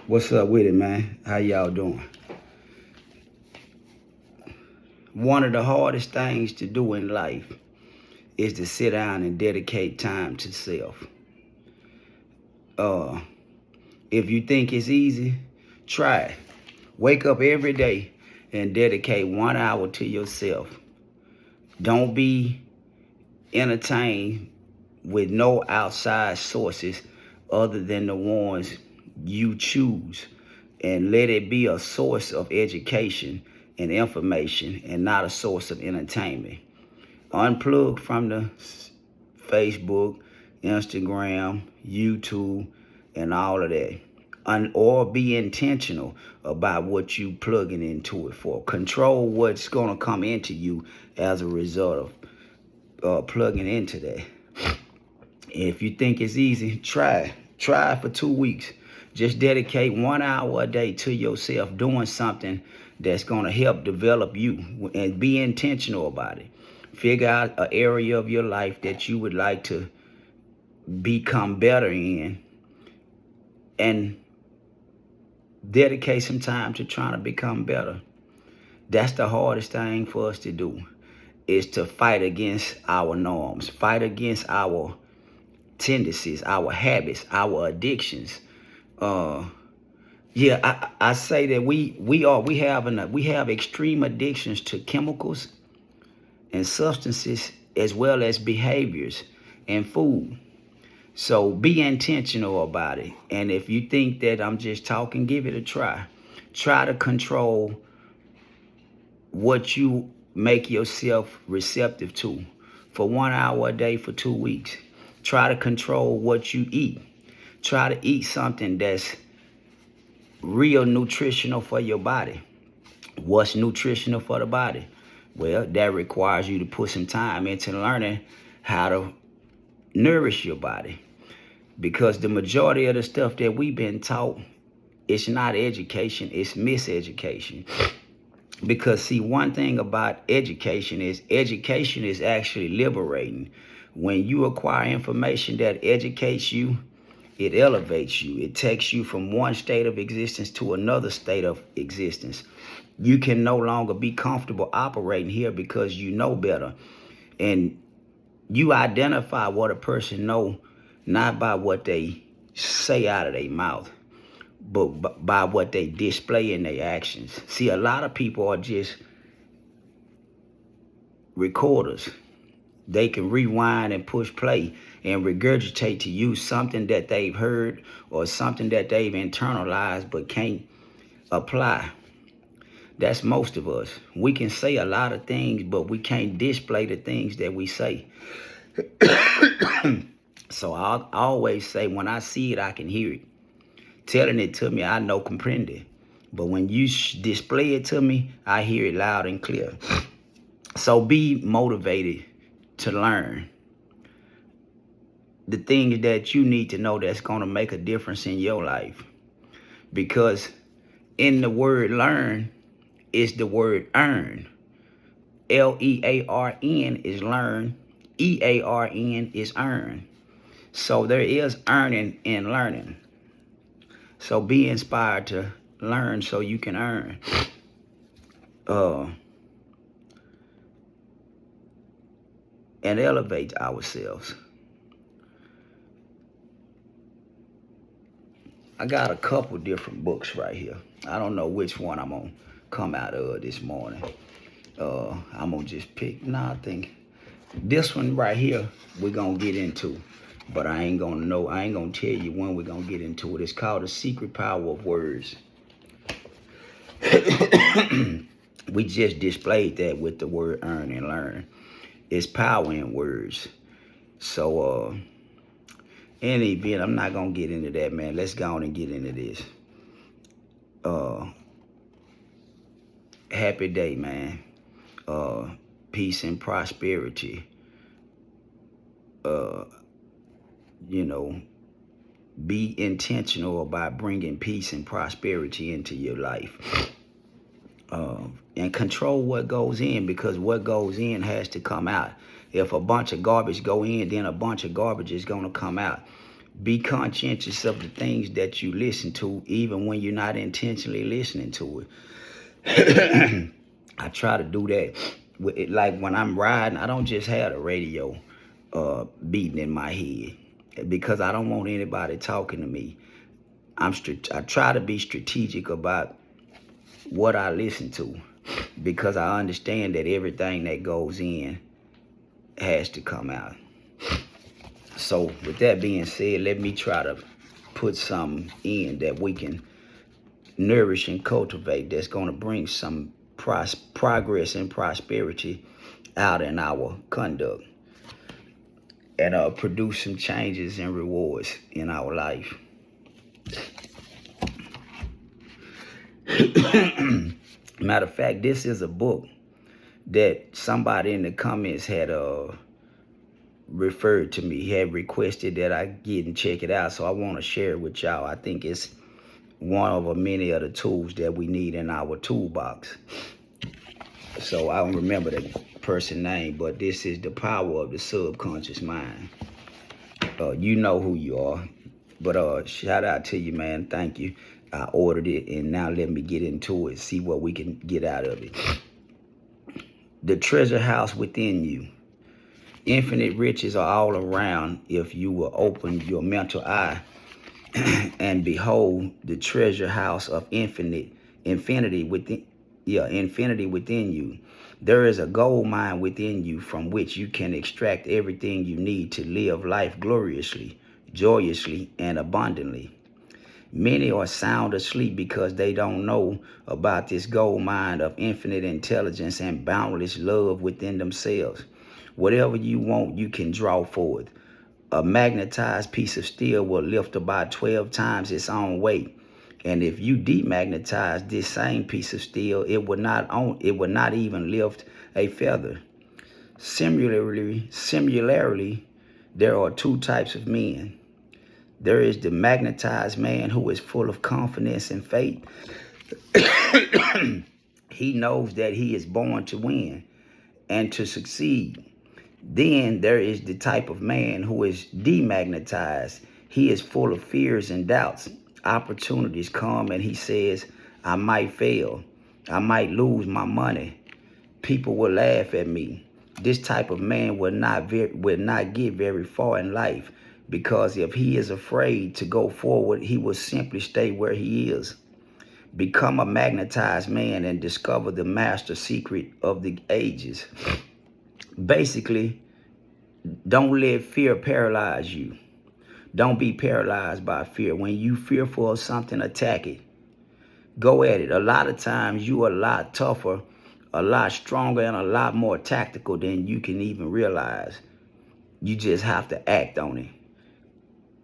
What's up with it, man? How y'all doing? One of the hardest things to do in life is to sit down and dedicate time to self. Uh, if you think it's easy, try it. Wake up every day and dedicate 1 hour to yourself. Don't be entertained with no outside sources other than the ones you choose, and let it be a source of education and information and not a source of entertainment. Unplug from the Facebook, Instagram, YouTube, and all of that. Or be intentional about what you plugging into it for. Control what's going to come into you as a result of plugging into that. If you think it's easy, try it. Try it for 2 weeks. Just dedicate 1 hour a day to yourself, doing something that's going to help develop you, and be intentional about it. Figure out an area of your life that you would like to become better in, and dedicate some time to trying to become better. That's the hardest thing for us to do, is to fight against our norms, fight against our tendencies, our habits, our addictions. I say that we have extreme addictions to chemicals and substances, as well as behaviors and food. So be intentional about it. And if you think that I'm just talking, give it a try. Try to control what you make yourself receptive to for 1 hour a day for 2 weeks. Try to control what you eat. Try to eat something that's real nutritional for your body. What's nutritional for the body? Well, that requires you to put some time into learning how to nourish your body. Because the majority of the stuff that we've been taught, it's not education, it's miseducation. Because see, one thing about education is actually liberating. When you acquire information that educates you, it elevates you. It takes you from one state of existence to another state of existence. You can no longer be comfortable operating here because you know better. And you identify what a person know, not by what they say out of their mouth, but by what they display in their actions. See, a lot of people are just recorders. They can rewind and push play and regurgitate to you something that they've heard or something that they've internalized but can't apply. That's most of us. We can say a lot of things, but we can't display the things that we say. So I always say, when I see it, I can hear it. Telling it to me, I know, comprende. But when you display it to me, I hear it loud and clear. So be motivated to learn the things that you need to know that's going to make a difference in your life. Because in the word learn is the word earn. Learn is learn. EARN is earn. So there is earning in learning. So be inspired to learn so you can earn. And elevate ourselves. I got a couple different books right here. I don't know which one I'm gonna come out of this morning. I'm gonna just pick. I think this one right here we're gonna get into, but I ain't gonna tell you when we're gonna get into it. It's called The Secret Power of Words. We just displayed that with the word earn and learn. It's power in words. So in any event, I'm not gonna get into that, man. Let's go on and get into this. Happy day, man. Peace and prosperity. Be intentional about bringing peace and prosperity into your life. And control what goes in, because what goes in has to come out. If a bunch of garbage go in, then a bunch of garbage is going to come out. Be conscientious of the things that you listen to, even when you're not intentionally listening to it. I try to do that. Like when I'm riding, I don't just have the radio beating in my head because I don't want anybody talking to me. I try to be strategic about what I listen to because I understand that everything that goes in has to come out. So with that being said, let me try to put something in that we can nourish and cultivate that's going to bring some progress and prosperity out in our conduct and produce some changes and rewards in our life. Matter of fact, this is a book that somebody in the comments had referred to me, had requested that I get and check it out. So I want to share it with y'all. I think it's one of many of the tools that we need in our toolbox. So I don't remember the person's name, but this is The Power of the Subconscious Mind. You know who you are, but shout out to you, man. Thank you. I ordered it, and now let me get into it, see what we can get out of it. The treasure house within you. Infinite riches are all around if you will open your mental eye and behold the treasure house of infinity within you. There is a gold mine within you from which you can extract everything you need to live life gloriously, joyously, and abundantly. Many are sound asleep because they don't know about this gold mine of infinite intelligence and boundless love within themselves. Whatever you want, you can draw forth. A magnetized piece of steel will lift about 12 times its own weight. And if you demagnetize this same piece of steel, it would not even lift a feather. Similarly, there are two types of men. There is the magnetized man who is full of confidence and faith. He knows that he is born to win and to succeed. Then there is the type of man who is demagnetized. He is full of fears and doubts. Opportunities come and he says, I might fail. I might lose my money. People will laugh at me. This type of man will not get very far in life, because if he is afraid to go forward, he will simply stay where he is. Become a magnetized man and discover the master secret of the ages. Basically, don't let fear paralyze you. Don't be paralyzed by fear. When you fearful of something, attack it. Go at it. A lot of times you are a lot tougher, a lot stronger, and a lot more tactical than you can even realize. You just have to act on it,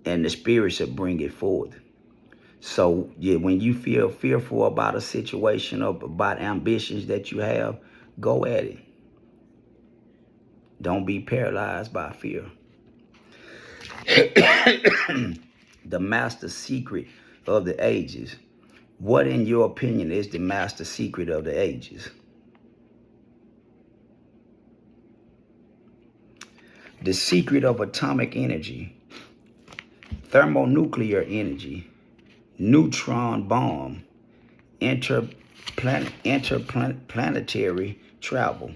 and the spirits will bring it forth. So yeah, when you feel fearful about a situation or about ambitions that you have, go at it. Don't be paralyzed by fear. The master secret of the ages. What, in your opinion, is the master secret of the ages? The secret of atomic energy, thermonuclear energy, neutron bomb, interplanetary travel.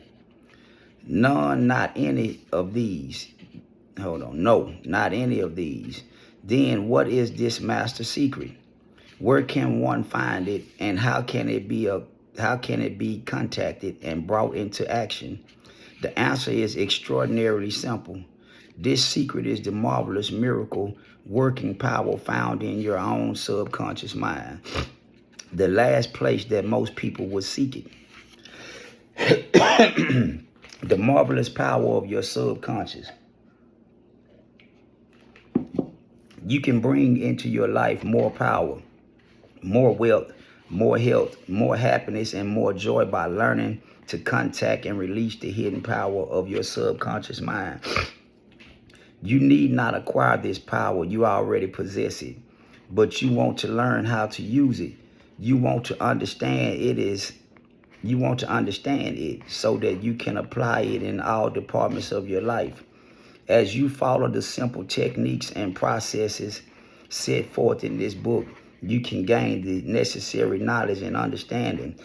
Not any of these. No, not any of these. Then what is this master secret? Where can one find it, and how can it be contacted and brought into action? The answer is extraordinarily simple. This secret is the marvelous miracle working power found in your own subconscious mind, the last place that most people would seek it. The marvelous power of your subconscious. You can bring into your life more power, more wealth, more health, more happiness, and more joy by learning to contact and release the hidden power of your subconscious mind. You need not acquire this power. You already possess it, but you want to learn how to use it. You want to understand it so that you can apply it in all departments of your life. As you follow the simple techniques and processes set forth in this book, you can gain the necessary knowledge and understanding.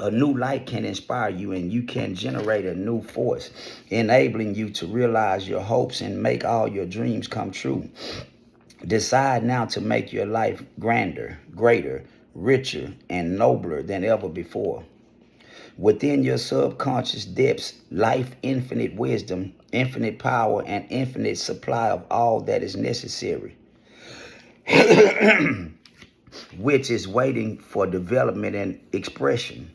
A new light can inspire you, and you can generate a new force, enabling you to realize your hopes and make all your dreams come true. Decide now to make your life grander, greater, richer, and nobler than ever before. Within your subconscious depths, life, infinite wisdom, infinite power, and infinite supply of all that is necessary, which is waiting for development and expression.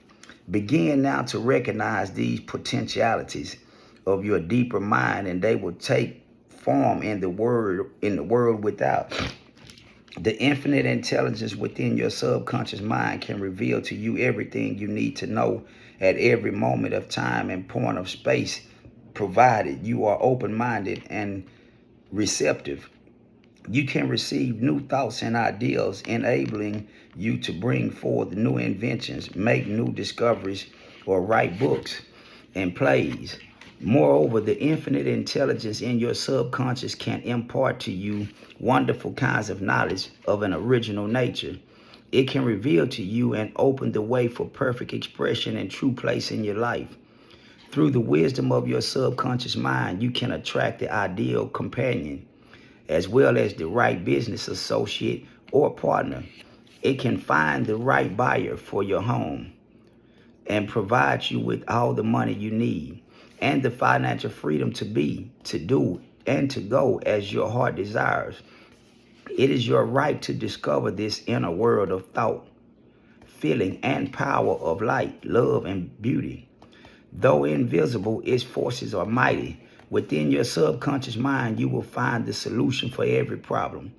Begin now to recognize these potentialities of your deeper mind, and they will take form in the world without. The infinite intelligence within your subconscious mind can reveal to you everything you need to know at every moment of time and point of space, provided you are open-minded and receptive. You can receive new thoughts and ideals, enabling you to bring forth new inventions, make new discoveries, or write books and plays. Moreover, the infinite intelligence in your subconscious can impart to you wonderful kinds of knowledge of an original nature. It can reveal to you and open the way for perfect expression and true place in your life. Through the wisdom of your subconscious mind, you can attract the ideal companion, as well as the right business associate or partner. It can find the right buyer for your home and provide you with all the money you need and the financial freedom to be, to do, and to go as your heart desires. It is your right to discover this inner world of thought, feeling, and power of light, love, and beauty. Though invisible, its forces are mighty. Within your subconscious mind, you will find the solution for every problem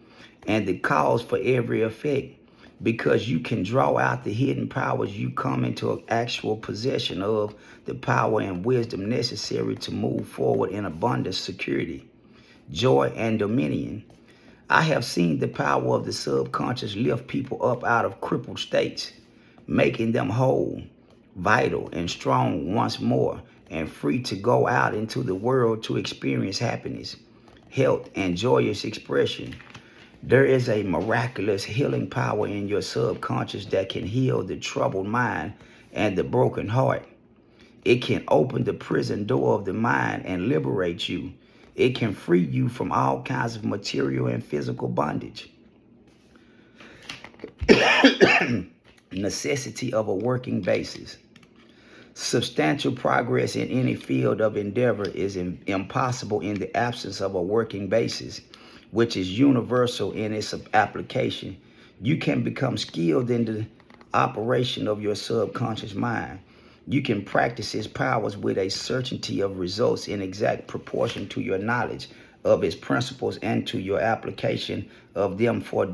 and the cause for every effect. Because you can draw out the hidden powers, you come into actual possession of the power and wisdom necessary to move forward in abundance, security, joy, and dominion. I have seen the power of the subconscious lift people up out of crippled states, making them whole, vital, and strong once more, and free to go out into the world to experience happiness, health, and joyous expression. There is a miraculous healing power in your subconscious that can heal the troubled mind and the broken heart. It can open the prison door of the mind and liberate you. It can free you from all kinds of material and physical bondage. Necessity of a working basis. Substantial progress in any field of endeavor is impossible in the absence of a working basis, which is universal in its application. You can become skilled in the operation of your subconscious mind. You can practice its powers with a certainty of results in exact proportion to your knowledge of its principles and to your application of them for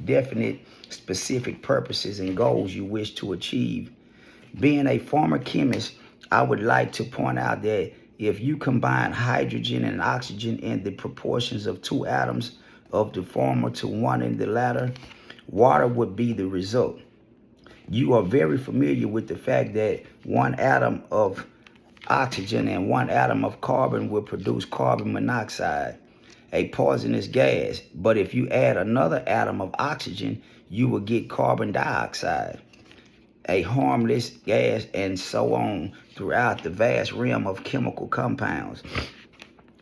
definite, specific purposes and goals you wish to achieve. Being a former chemist, I would like to point out that if you combine hydrogen and oxygen in the proportions of 2 atoms of the former to 1 in the latter, water would be the result. You are very familiar with the fact that 1 atom of oxygen and 1 atom of carbon will produce carbon monoxide, a poisonous gas. But if you add another atom of oxygen, you will get carbon dioxide, a harmless gas, and so on throughout the vast realm of chemical compounds.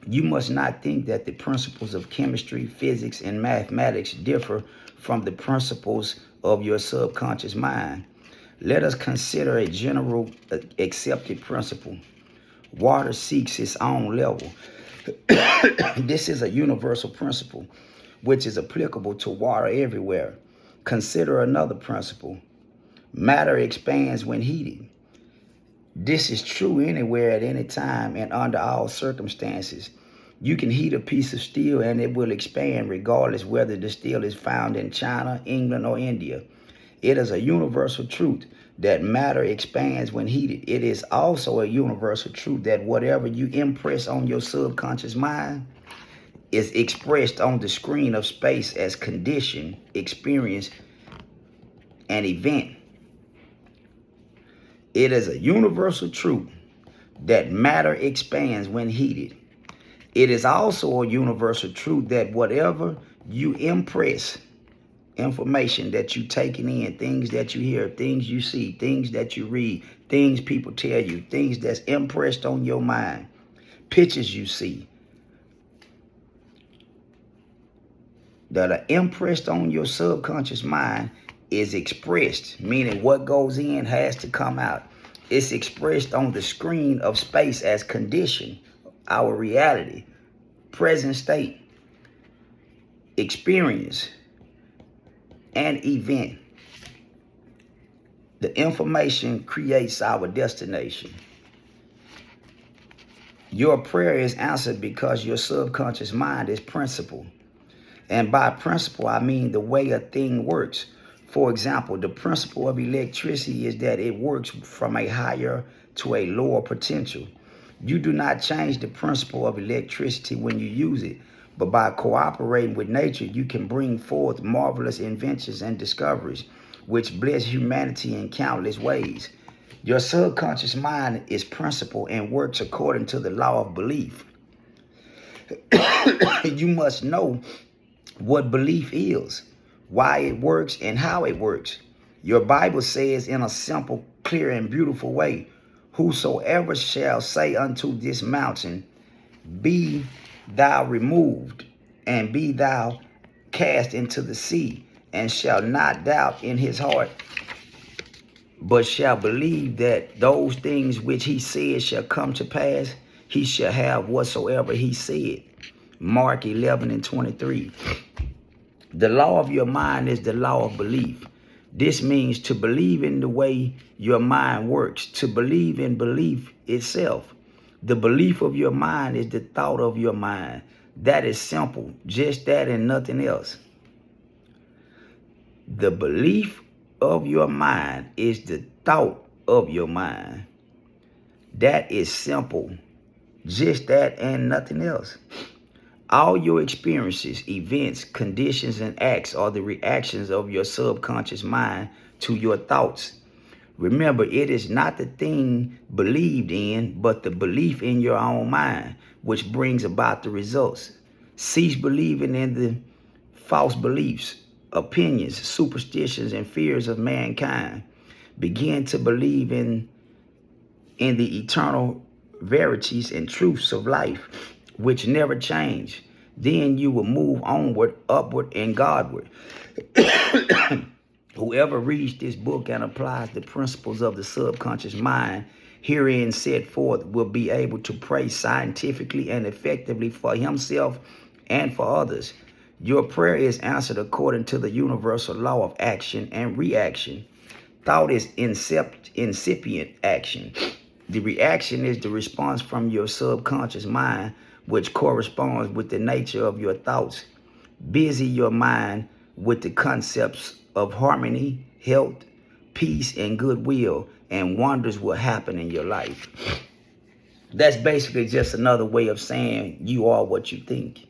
You must not think that the principles of chemistry, physics, and mathematics differ from the principles of your subconscious mind. Let us consider a general accepted principle. Water seeks its own level. This is a universal principle which is applicable to water everywhere. Consider another principle. Matter expands when heated. This is true anywhere at any time and under all circumstances. You can heat a piece of steel and it will expand regardless whether the steel is found in China, England, or India. It is a universal truth that matter expands when heated. It is also a universal truth that whatever you impress on your subconscious mind is expressed on the screen of space as condition, experience, and event. It is a universal truth that matter expands when heated. It is also a universal truth that whatever you impress, information that you taking in, things that you hear, things you see, things that you read, things people tell you, things that's impressed on your mind, pictures you see that are impressed on your subconscious mind is expressed, meaning what goes in has to come out. It's expressed on the screen of space as condition, our reality, present state, experience, and event. The information creates our destination. Your prayer is answered because your subconscious mind is principle. And by principle, I mean the way a thing works. For example, the principle of electricity is that it works from a higher to a lower potential. You do not change the principle of electricity when you use it, but by cooperating with nature, you can bring forth marvelous inventions and discoveries, which bless humanity in countless ways. Your subconscious mind is principle and works according to the law of belief. You must know what belief is, why it works, and how it works. Your Bible says in a simple, clear, and beautiful way, whosoever shall say unto this mountain, be thou removed, and be thou cast into the sea, and shall not doubt in his heart, but shall believe that those things which he said shall come to pass, he shall have whatsoever he said. Mark 11:23. The law of your mind is the law of belief. This means to believe in the way your mind works, to believe in belief itself. The belief of your mind is the thought of your mind. That is simple, just that and nothing else. The belief of your mind is the thought of your mind. That is simple, just that and nothing else. All your experiences, events, conditions, and acts are the reactions of your subconscious mind to your thoughts. Remember, it is not the thing believed in, but the belief in your own mind, which brings about the results. Cease believing in the false beliefs, opinions, superstitions, and fears of mankind. Begin to believe in the eternal verities and truths of life, which never change. Then you will move onward, upward, and Godward. Whoever reads this book and applies the principles of the subconscious mind herein set forth will be able to pray scientifically and effectively for himself and for others. Your prayer is answered according to the universal law of action and reaction. Thought is incipient action. The reaction is the response from your subconscious mind, which corresponds with the nature of your thoughts. Busy your mind with the concepts of harmony, health, peace, and goodwill, and wonders will happen in your life. That's basically just another way of saying you are what you think.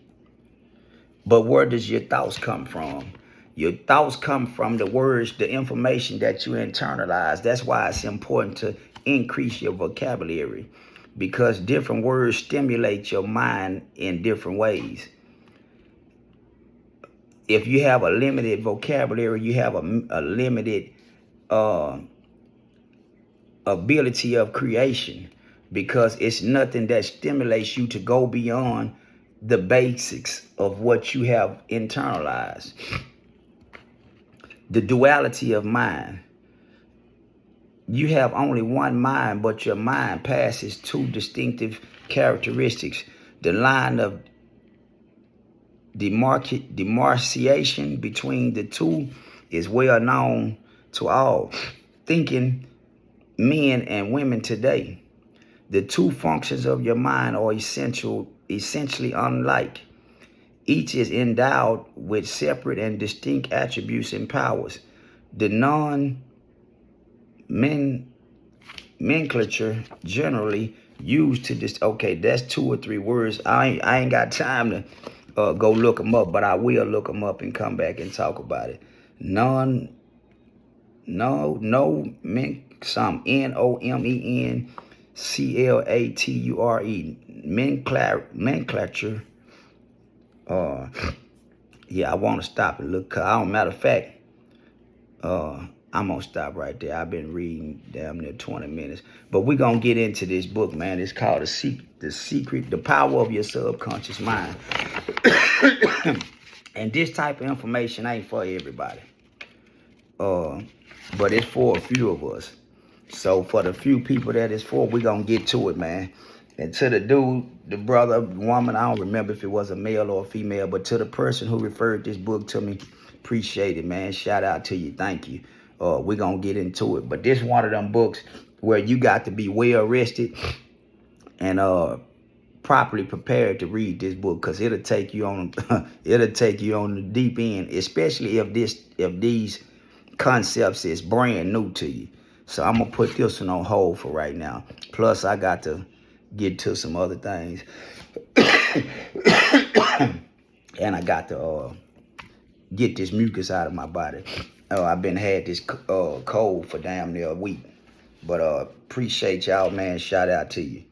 But where does your thoughts come from? Your thoughts come from the words, the information that you internalize. That's why it's important to increase your vocabulary, because different words stimulate your mind in different ways. If you have a limited vocabulary, you have a limited ability of creation, because it's nothing that stimulates you to go beyond the basics of what you have internalized. The duality of mind. You have only one mind, but your mind passes two distinctive characteristics. The line of demarcation between the two is well known to all thinking men and women today. The two functions of your mind are essentially unlike. Each is endowed with separate and distinct attributes and powers. The nomenclature generally used to this. Okay, that's 2 or 3 words. I ain't got time to go look them up, but I will look them up and come back and talk about it. N-O-M-E-N Clature. Nomenclature. Yeah, I want to stop and look. Matter of fact, I'm gonna stop right there. I've been reading damn near 20 minutes, but we're gonna get into this book, man. It's called The Power of Your Subconscious Mind. And this type of information ain't for everybody, but it's for a few of us. So for the few people that it's for, we're gonna get to it, man. And to the dude, the brother, woman, I don't remember if it was a male or a female, but to the person who referred this book to me, appreciate it, man. Shout out to you. Thank you. We're going to get into it. But this one of them books where you got to be well rested and properly prepared to read this book, because it'll take you on it'll take you on the deep end, especially if these concepts is brand new to you. So I'm going to put this one on hold for right now. Plus, I got to get to some other things. And I got to get this mucus out of my body. I've been had this cold for damn near a week. But appreciate y'all, man. Shout out to you.